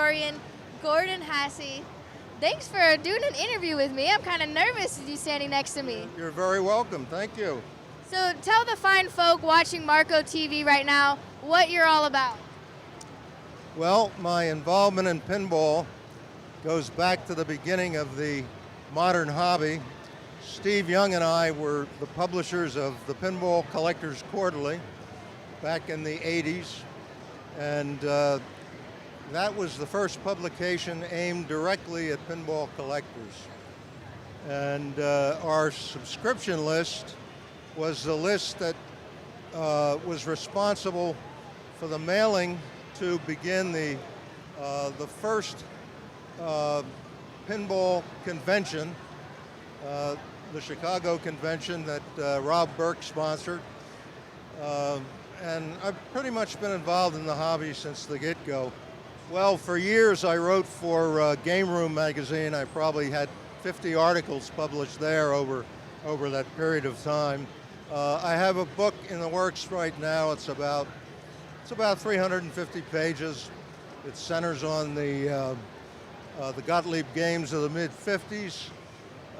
historian Gordon Hasse. Thanks for doing an interview with me. I'm kind of nervous with you standing next to me. You're very welcome. Thank you. So tell the fine folk watching MarcoTV right now what you're all about. Well, my involvement in pinball goes back to the beginning of the modern hobby. Steve Young and I were the publishers of the Pinball Collectors Quarterly back in the 80s, and that was the first publication aimed directly at pinball collectors. And our subscription list was the list that was responsible for the mailing to begin the first pinball convention, the Chicago convention that Rob Burke sponsored. And I've pretty much been involved in the hobby since the get-go. Well, for years I wrote for Game Room magazine. I probably had 50 articles published there over that period of time. I have a book in the works right now. It's about 350 pages. It centers on the Gottlieb games of the mid-50s.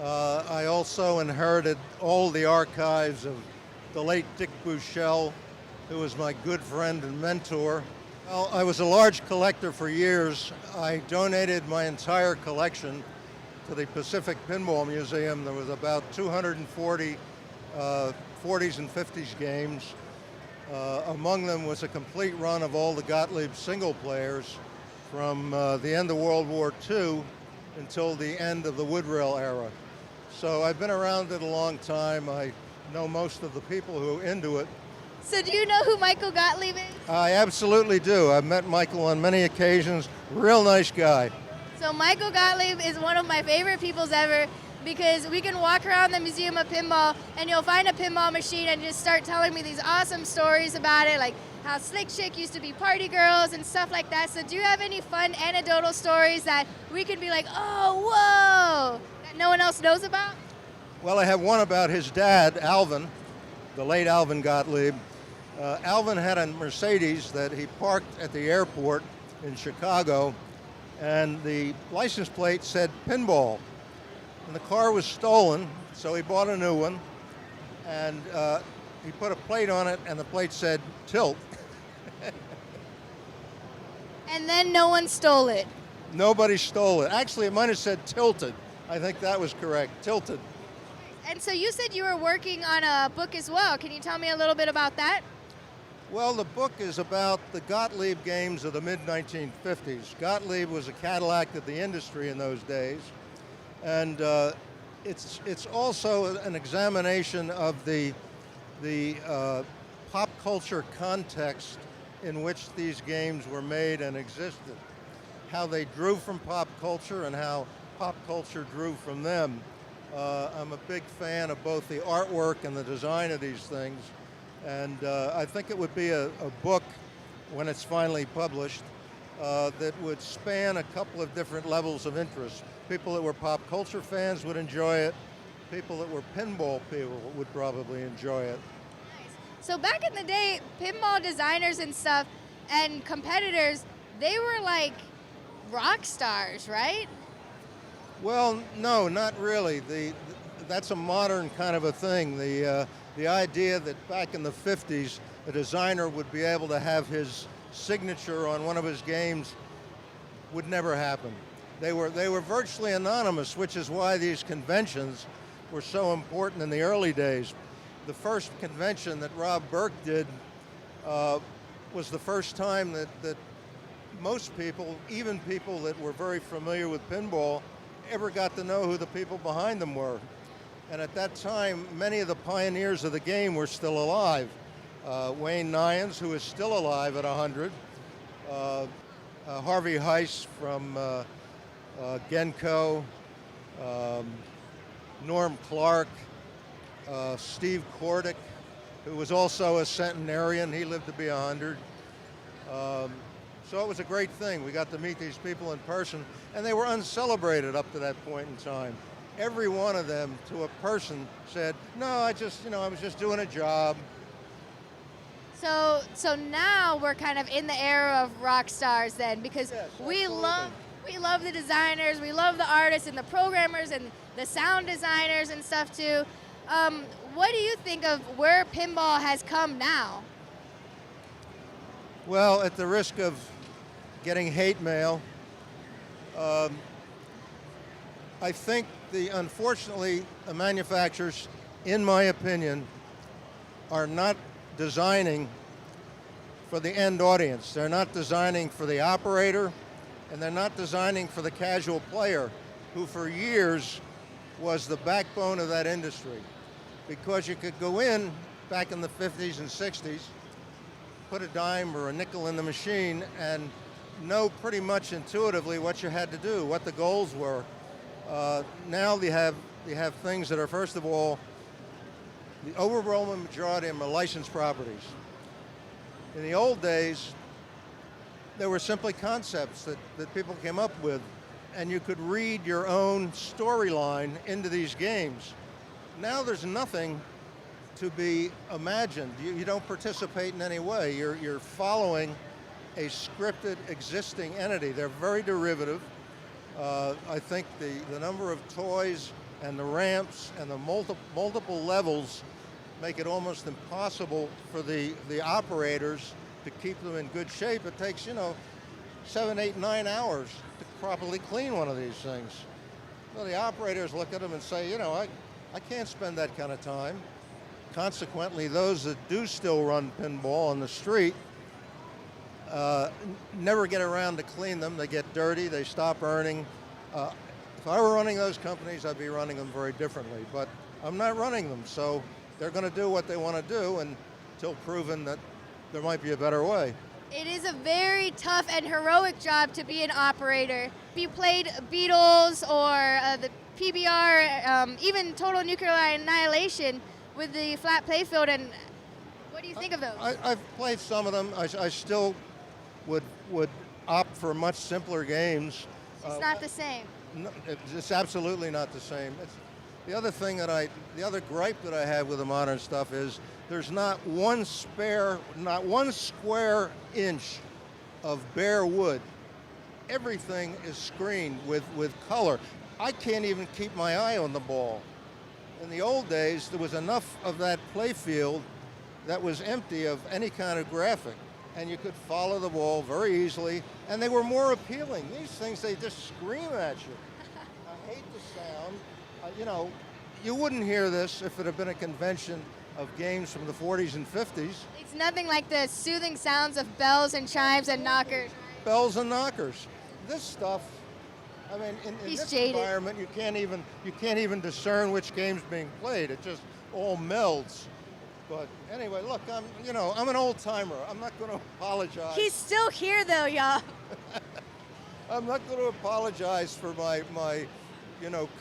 I also inherited all the archives of the late Dick Buchel, who was my good friend and mentor. Well, I was a large collector for years. I donated my entire collection to the Pacific Pinball Museum. There was about 240 40s and 50s games. Among them was a complete run of all the Gottlieb single players from the end of World War II until the end of the Woodrill era. So I've been around it a long time. I know most of the people who are into it. So do you know who Michael Gottlieb is? I absolutely do. I've met Michael on many occasions. Real nice guy. So Michael Gottlieb is one of my favorite peoples ever, because we can walk around the Museum of Pinball and you'll find a pinball machine and just start telling me these awesome stories about it, like how Slick Chick used to be party girls and stuff like that. So do you have any fun anecdotal stories that we could be like, oh, whoa, that no one else knows about? Well, I have one about his dad, Alvin, the late Alvin Gottlieb. Alvin had a Mercedes that he parked at the airport in Chicago, and the license plate said Pinball. And the car was stolen, so he bought a new one, and he put a plate on it, and the plate said Tilt. And then no one stole it. Nobody stole it. Actually, it might have said Tilted. I think that was correct, Tilted. And so you said you were working on a book as well. Can you tell me a little bit about that? Well, the book is about the Gottlieb games of the mid-1950s. Gottlieb was a Cadillac of the industry in those days. And it's also an examination of the pop culture context in which these games were made and existed, how they drew from pop culture and how pop culture drew from them. I'm a big fan of both the artwork and the design of these things, and I think it would be a book, when it's finally published, that would span a couple of different levels of interest. People that were pop culture fans would enjoy it. People that were pinball people would probably enjoy it. Nice. So back in the day, pinball designers and stuff and competitors, they were like rock stars, right? Well, no, not really. That's a modern kind of a thing. The idea that back in the 50s, a designer would be able to have his signature on one of his games would never happen. They were virtually anonymous, which is why these conventions were so important in the early days. The first convention that Rob Burke did was the first time that most people, even people that were very familiar with pinball, ever got to know who the people behind them were. And at that time, many of the pioneers of the game were still alive. Wayne Nyans, who is still alive at 100, Harvey Heiss from Genco, Norm Clark, Steve Kordick, who was also a centenarian. He lived to be 100. So it was a great thing. We got to meet these people in person, and they were uncelebrated up to that point in time. Every one of them, to a person, said, "No, I was just doing a job." So now we're kind of in the era of rock stars then, because Yes, we absolutely. love the designers, we love the artists and the programmers and the sound designers and stuff too. What do you think of where pinball has come now? Well, at the risk of getting hate mail, I think unfortunately, the manufacturers, in my opinion, are not designing for the end audience. They're not designing for the operator, and they're not designing for the casual player, who for years was the backbone of that industry. Because you could go in back in the 50s and 60s, put a dime or a nickel in the machine, and know pretty much intuitively what you had to do, what the goals were. Now you have things that are, first of all, the overwhelming majority of them are licensed properties. In the old days, there were simply concepts that people came up with, and you could read your own storyline into these games. Now there's nothing to be imagined. You don't participate in any way. You're following a scripted existing entity. They're very derivative. I think the number of toys and the ramps and the multiple levels make it almost impossible for the operators to keep them in good shape. It takes, 7, 8, 9 hours to properly clean one of these things. Well, the operators look at them and say, I can't spend that kind of time. Consequently, those that do still run pinball on the street never get around to clean them. They get dirty, they stop earning. If I were running those companies, I'd be running them very differently, but I'm not running them, so they're going to do what they want to do until proven that there might be a better way. It is a very tough and heroic job to be an operator. You played Beatles or the PBR, even Total Nuclear Annihilation with the flat playfield, and what do you think of those? I've played some of them. I still would opt for much simpler games. It's not the same. No, it's absolutely not the same. The other gripe that I have with the modern stuff is there's not one square inch of bare wood. Everything is screened with color. I can't even keep my eye on the ball. In the old days, there was enough of that playfield that was empty of any kind of graphic, and you could follow the ball very easily, and they were more appealing. These things, they just scream at you. I hate the sound. You wouldn't hear this if it had been a convention of games from the 40s and 50s. It's nothing like the soothing sounds of bells and chimes and knockers. Bells and knockers. This stuff, I mean, in this jaded. environment, you can't even discern which game's being played. It just all melds. But anyway, look, I'm an old timer. I'm not going to apologize. He's still here though, y'all. I'm not going to apologize for my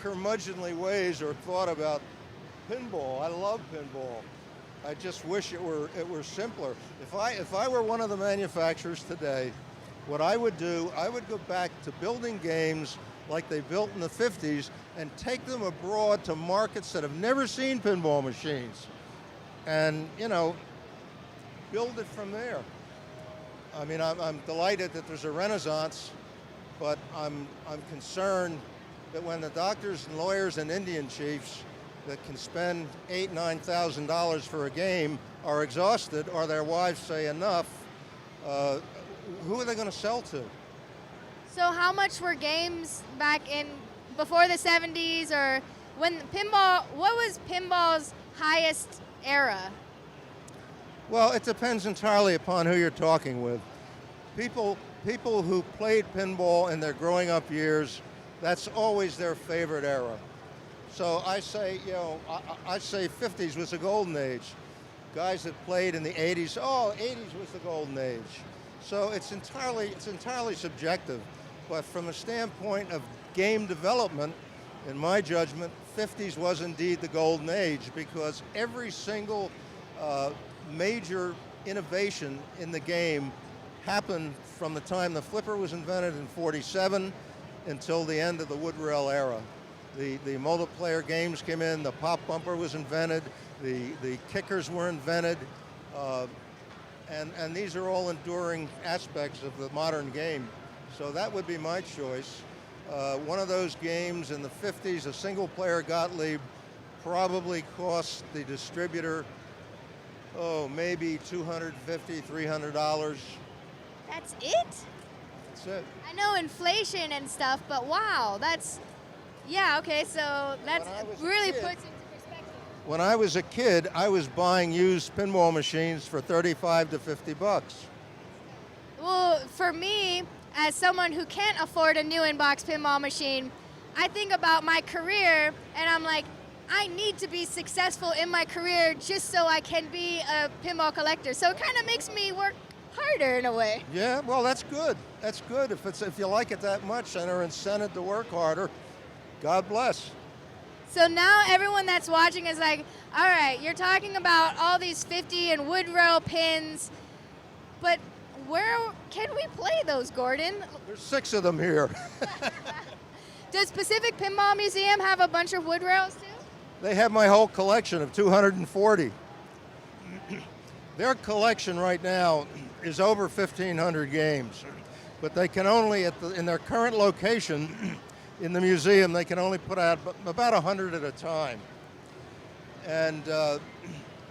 curmudgeonly ways or thought about pinball. I love pinball. I just wish it were simpler. If I were one of the manufacturers today, what I would do, I would go back to building games like they built in the 50s and take them abroad to markets that have never seen pinball machines, and build it from there. I mean, I'm delighted that there's a renaissance, but I'm concerned that when the doctors and lawyers and Indian chiefs that can spend $8,000, $9,000 for a game are exhausted, or their wives say enough, who are they going to sell to? So how much were games back in before the 70s, or when what was pinball's highest era? Well, it depends entirely upon who you're talking with. People who played pinball in their growing up years, that's always their favorite era. So I say, I say 50s was the golden age. Guys that played in the 80s, 80s was the golden age. So it's entirely subjective. But from a standpoint of game development, in my judgment, 50s was indeed the golden age, because every single major innovation in the game happened from the time the flipper was invented in '47 until the end of the wood rail era. The multiplayer games came in, the pop bumper was invented, the kickers were invented. and these are all enduring aspects of the modern game. So that would be my choice. One of those games in the 50s, a single-player Gottlieb, probably cost the distributor, maybe $250, $300. That's it? That's it. I know inflation and stuff, but wow, yeah, okay, so that's really puts into perspective. When I was a kid, I was buying used pinball machines for $35 to $50. Well, for me, as someone who can't afford a new in-box pinball machine, I think about my career and I'm like, I need to be successful in my career just so I can be a pinball collector. So it kind of makes me work harder in a way. Yeah, well, that's good. That's good. If you like it that much and are incented to work harder, God bless. So now everyone that's watching is like, all right, you're talking about all these 50 and Woodrow pins, but where can we play those, Gordon? There's 6 of them here. Does Pacific Pinball Museum have a bunch of Woodrows too? They have my whole collection of 240. Their collection right now is over 1,500 games, but they can only, in their current location in the museum, they can only put out about 100 at a time. And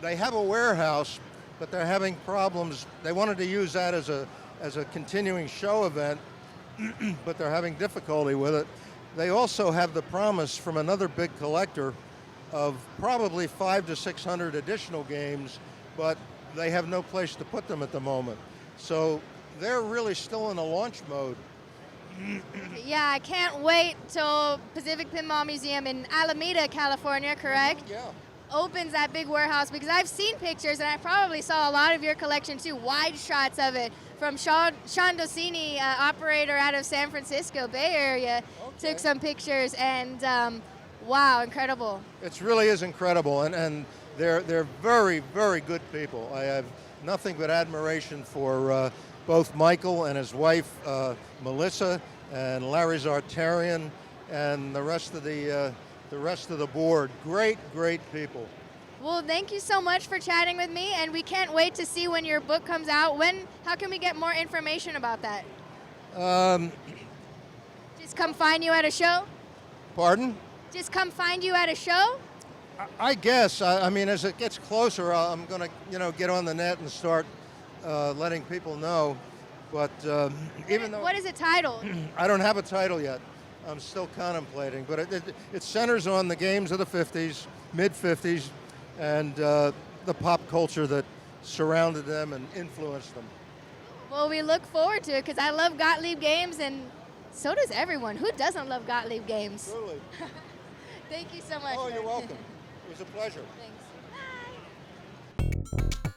they have a warehouse, but they're having problems. They wanted to use that as a continuing show event, but they're having difficulty with it. They also have the promise from another big collector of probably 500 to 600 additional games, but they have no place to put them at the moment. So they're really still in a launch mode. Yeah, I can't wait till Pacific Pinball Museum in Alameda, California, correct? Yeah. Opens that big warehouse, because I've seen pictures and I probably saw a lot of your collection too, wide shots of it from Sean Docini, operator out of San Francisco Bay Area, took some pictures, and wow, incredible. It really is incredible, and they're very, very good people. I have nothing but admiration for both Michael and his wife Melissa, and Larry Zartarian, and the rest of the board. Great, great people. Well, thank you so much for chatting with me, and we can't wait to see when your book comes out. How can we get more information about that? Just come find you at a show? Pardon? Just come find you at a show? I guess. I mean, as it gets closer, I'm going to, get on the net and start letting people know. But even though... What is it titled? I don't have a title yet. I'm still contemplating. But it centers on the games of the 50s, mid-50s, and the pop culture that surrounded them and influenced them. Well, we look forward to it, because I love Gottlieb games, and so does everyone. Who doesn't love Gottlieb games? Truly. Thank you so much. Oh, you're welcome. It was a pleasure. Thanks. Bye.